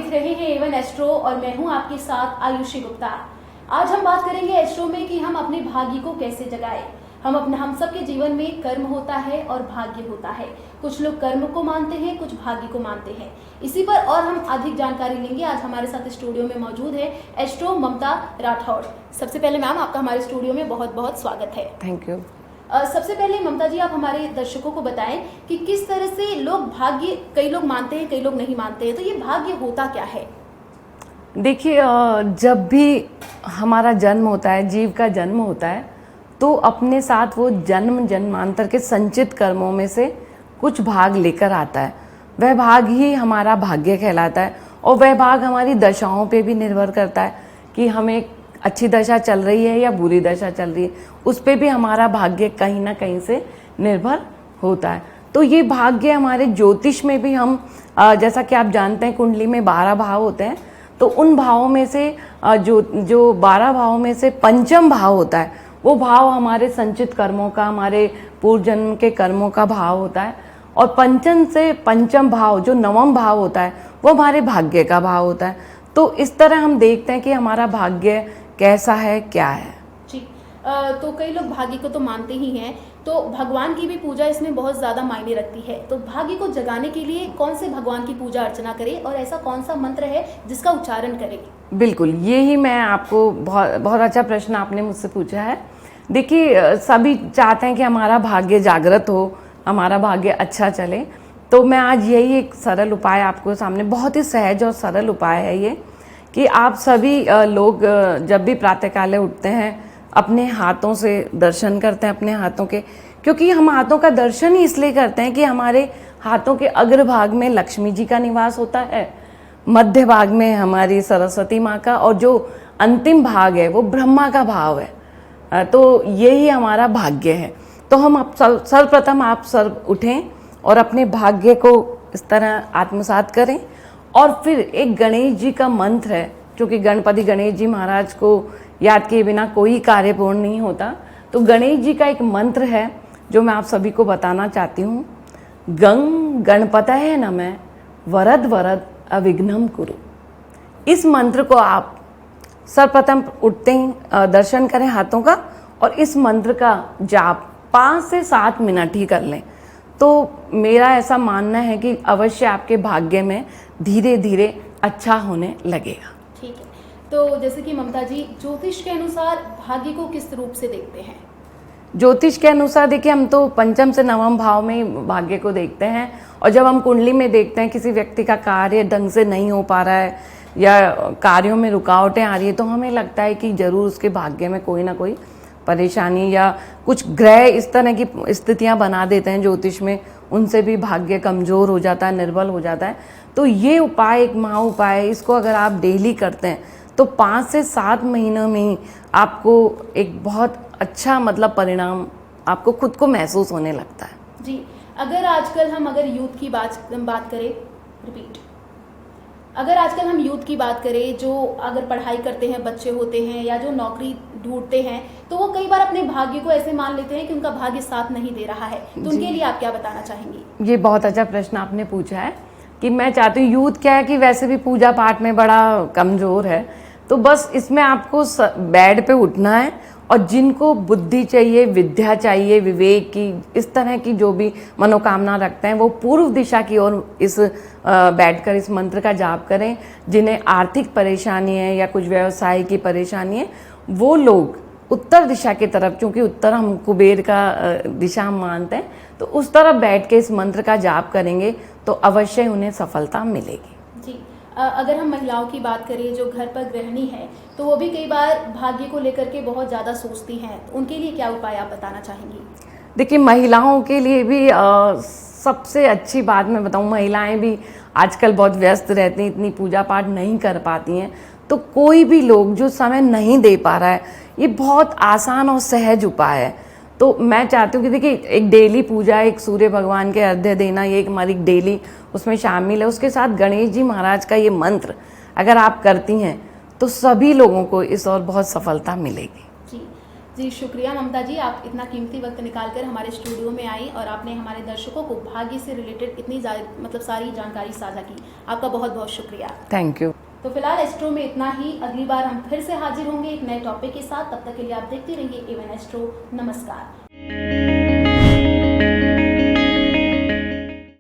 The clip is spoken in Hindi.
देख रहे हैं एवन एस्ट्रो और मैं हूं आपके साथ आयुषी गुप्ता। आज हम बात करेंगे एस्ट्रो में कि हम अपने भाग्य को कैसे जगाएं। हम सबके जीवन में कर्म होता है और भाग्य होता है। कुछ लोग कर्म को मानते हैं, कुछ भाग्य को मानते हैं। इसी पर और हम अधिक जानकारी लेंगे। आज हमारे साथ स्टूडियो में मौजूद है एस्ट्रो ममता राठौड़। सबसे पहले मैम, आपका हमारे स्टूडियो में बहुत बहुत स्वागत है। Thank you. सबसे पहले ममता जी, आप हमारे दर्शकों को बताएं कि किस तरह से लोग भाग्य, कई लोग मानते हैं, कई लोग नहीं मानते हैं, तो ये भाग्य होता क्या है? देखिए, जब भी हमारा जन्म होता है, जीव का जन्म होता है, तो अपने साथ वो जन्मांतर के संचित कर्मों में से कुछ भाग लेकर आता है। वह भाग ही हमारा भाग्य कहलाता है और वह भाग हमारी दशाओं पे भी निर्भर करता है कि हमें अच्छी दशा चल रही है या बुरी दशा चल रही है। उस पे भी हमारा भाग्य कहीं ना कहीं से निर्भर होता है। तो ये भाग्य हमारे ज्योतिष में भी हम जैसा कि आप जानते हैं, कुंडली में 12 भाव होते हैं। तो उन भावों में से जो 12 भावों में से पंचम भाव होता है, वो भाव हमारे संचित कर्मों का, हमारे पूर्व जन्म के कर्मों का भाव होता है। और पंचम से पंचम भाव जो नवम भाव होता है, वो हमारे भाग्य का भाव होता है। तो इस तरह हम देखते हैं कि हमारा भाग्य कैसा है, क्या है। जी, तो कई लोग भाग्य को तो मानते ही हैं, तो भगवान की भी पूजा इसमें बहुत ज़्यादा मायने रखती है। तो भाग्य को जगाने के लिए कौन से भगवान की पूजा अर्चना करें और ऐसा कौन सा मंत्र है जिसका उच्चारण करें? बिल्कुल, ये ही मैं आपको बहुत अच्छा प्रश्न आपने मुझसे पूछा है। देखिए, सभी चाहते हैं कि हमारा भाग्य जागृत हो, हमारा भाग्य अच्छा चले। तो मैं आज यही एक सरल उपाय आपको सामने, बहुत ही सहज और सरल उपाय है ये, कि आप सभी लोग जब भी प्रातःकाल उठते हैं, अपने हाथों से दर्शन करते हैं अपने हाथों के, क्योंकि हम हाथों का दर्शन ही इसलिए करते हैं कि हमारे हाथों के अग्रभाग में लक्ष्मी जी का निवास होता है, मध्य भाग में हमारी सरस्वती माँ का, और जो अंतिम भाग है वो ब्रह्मा का भाव है। तो यही हमारा भाग्य है। तो हम सर्वप्रथम आप सर्व उठें और अपने भाग्य को इस तरह आत्मसात करें। और फिर एक गणेश जी का मंत्र है, क्योंकि गणपति गणेश जी महाराज को याद किए बिना कोई कार्य पूर्ण नहीं होता। तो गणेश जी का एक मंत्र है जो मैं आप सभी को बताना चाहती हूँ। गंग गणपतये नमः वरद वरद अविघ्नम कुरु। इस मंत्र को आप सर्वप्रथम उठते ही दर्शन करें हाथों का, और इस मंत्र का जाप 5 से 7 मिनट ही कर लें। तो मेरा ऐसा मानना है कि अवश्य आपके भाग्य में धीरे धीरे अच्छा होने लगेगा। ठीक है, तो जैसे कि ममता जी, ज्योतिष के अनुसार भाग्य को किस रूप से देखते हैं? ज्योतिष के अनुसार देखिए, हम तो पंचम से नवम भाव में भाग्य को देखते हैं। और जब हम कुंडली में देखते हैं किसी व्यक्ति का कार्य ढंग से नहीं हो पा रहा है या कार्यों में रुकावटें आ रही है, तो हमें लगता है कि जरूर उसके भाग्य में कोई ना कोई परेशानी या कुछ ग्रह इस तरह की स्थितियां बना देते हैं ज्योतिष में, उनसे भी भाग्य कमज़ोर हो जाता है, निर्बल हो जाता है। तो ये उपाय एक महा उपाय है। इसको अगर आप डेली करते हैं तो 5 से 7 महीनों में ही आपको एक बहुत अच्छा परिणाम आपको खुद को महसूस होने लगता है। जी, अगर यूथ की बात करें, रिपीट, अगर आजकल हम यूथ की बात करें, जो अगर पढ़ाई करते हैं बच्चे होते हैं या जो नौकरी ढूंढते हैं, तो वो कई बार अपने भाग्य को ऐसे मान लेते हैं कि उनका भाग्य साथ नहीं दे रहा है। तो उनके लिए आप क्या बताना चाहेंगी? ये बहुत अच्छा प्रश्न आपने पूछा है कि मैं चाहती हूँ, यूथ क्या है कि वैसे भी पूजा पाठ में बड़ा कमज़ोर है। तो बस इसमें आपको बेड पे उठना है, और जिनको बुद्धि चाहिए, विद्या चाहिए, विवेक की, इस तरह की जो भी मनोकामना रखते हैं, वो पूर्व दिशा की ओर बैठकर इस मंत्र का जाप करें। जिन्हें आर्थिक परेशानी है या कुछ व्यवसाय की परेशानी है, वो लोग उत्तर दिशा की तरफ, क्योंकि उत्तर हम कुबेर का दिशा हम मानते हैं, तो उस तरफ बैठ के इस मंत्र का जाप करेंगे तो अवश्य उन्हें सफलता मिलेगी। जी, अगर हम महिलाओं की बात करें जो घर पर गृहिणी है, तो वो भी कई बार भाग्य को लेकर के बहुत ज़्यादा सोचती हैं, तो उनके लिए क्या उपाय आप बताना चाहेंगी? देखिए, महिलाओं के लिए भी सबसे अच्छी बात मैं बताऊं, महिलाएं भी आजकल बहुत व्यस्त रहती हैं, इतनी पूजा पाठ नहीं कर पाती हैं। तो कोई भी लोग जो समय नहीं दे पा रहा है, ये बहुत आसान और सहज उपाय है। तो मैं चाहती हूँ कि देखिए, एक डेली पूजा, एक सूर्य भगवान के अर्घ्य देना, ये एक हमारी डेली उसमें शामिल है। उसके साथ गणेश जी महाराज का ये मंत्र अगर आप करती हैं तो सभी लोगों को इस और बहुत सफलता मिलेगी। जी, जी शुक्रिया ममता जी, आप इतना कीमती वक्त निकालकर हमारे स्टूडियो में आई और आपने हमारे दर्शकों को भाग्य से रिलेटेड इतनी सारी जानकारी साझा की। आपका बहुत बहुत शुक्रिया। Thank you. तो फिलहाल एस्ट्रो में इतना ही। अगली बार हम फिर से हाजिर होंगे एक नए टॉपिक के साथ। तब तक के लिए आप देखते रहिए एवन एस्ट्रो। नमस्कार।